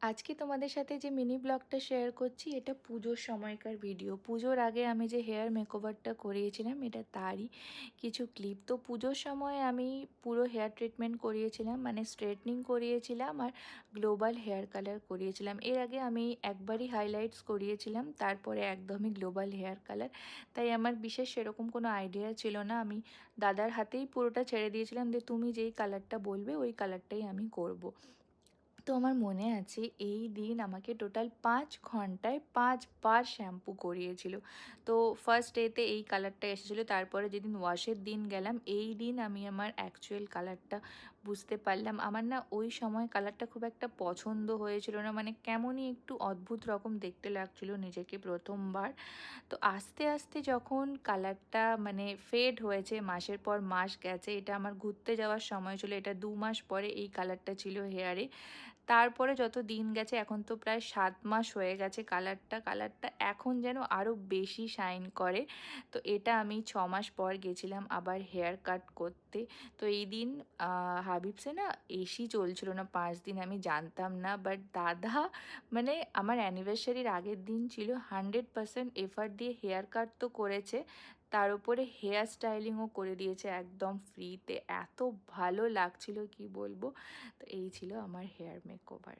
আজকে তোমাদের সাথে যে মিনি ব্লগটা শেয়ার করছি এটা পুজোর সময়কার ভিডিও। পুজোর আগে আমি যে হেয়ার মেকওভারটা করিয়েছিলাম এটা তারই কিছু ক্লিপ। তো পুজোর সময় আমি পুরো হেয়ার ট্রিটমেন্ট করিয়েছিলাম, মানে স্ট্রেটনিং করিয়েছিলাম আর গ্লোবাল হেয়ার কালার করিয়েছিলাম। এর আগে আমি একবারই হাইলাইটস করিয়েছিলাম, তারপরে একদমই গ্লোবাল হেয়ার কালার। তাই আমার বিশেষ সেরকম কোনো আইডিয়া ছিল না, আমি দাদার হাতেই পুরোটা ছেড়ে দিয়েছিলাম যে তুমি যেই কালারটা বলবে ওই কালারটাই আমি করব। তো আমার মনে আছে এই দিন আমাকে টোটাল 5 ঘন্টায় 5 বার শ্যাম্পু করিয়েছিল। তো ফার্স্ট ডেতে এই কালারটা এসেছিলো, তারপরে যেদিন ওয়াশের দিন গেলাম এই দিন আমি আমার অ্যাকচুয়াল কালারটা বুঝতে পারলাম। আমার না ওই সময় কালারটা খুব একটা পছন্দ হয়েছিল না, মানে কেমনই একটু অদ্ভুত রকম দেখতে লাগছিলো নিজেকে প্রথমবার। তো আস্তে আস্তে যখন কালারটা মানে ফেড হয়েছে, মাসের পর মাস গেছে, এটা আমার ঘুরতে যাওয়ার সময় ছিল, এটা 2 মাস পরে এই কালারটা ছিল হেয়ারে। তারপরে যত দিন গেছে, এখন তো প্রায় 7 মাস হয়ে গেছে, কালারটা এখন যেন আরও বেশি শাইন করে। তো এটা আমি 6 মাস পর গেছিলাম আবার হেয়ার কাট করতে। তো এই দিন হাবিবসে না এসি চলছিল না 5 দিন, আমি জানতাম না, বাট দাদা মানে আমার অ্যানিভার্সারির আগের দিন ছিল, 100% এফার্ট দিয়ে হেয়ার কাট তো করেছে, তার উপরে হেয়ার স্টাইলিংও করে দিয়েছে একদম ফ্রিতে। এত ভালো লাগছিল কি বলবো। তো এই ছিল আমার হেয়ার মেকওভার।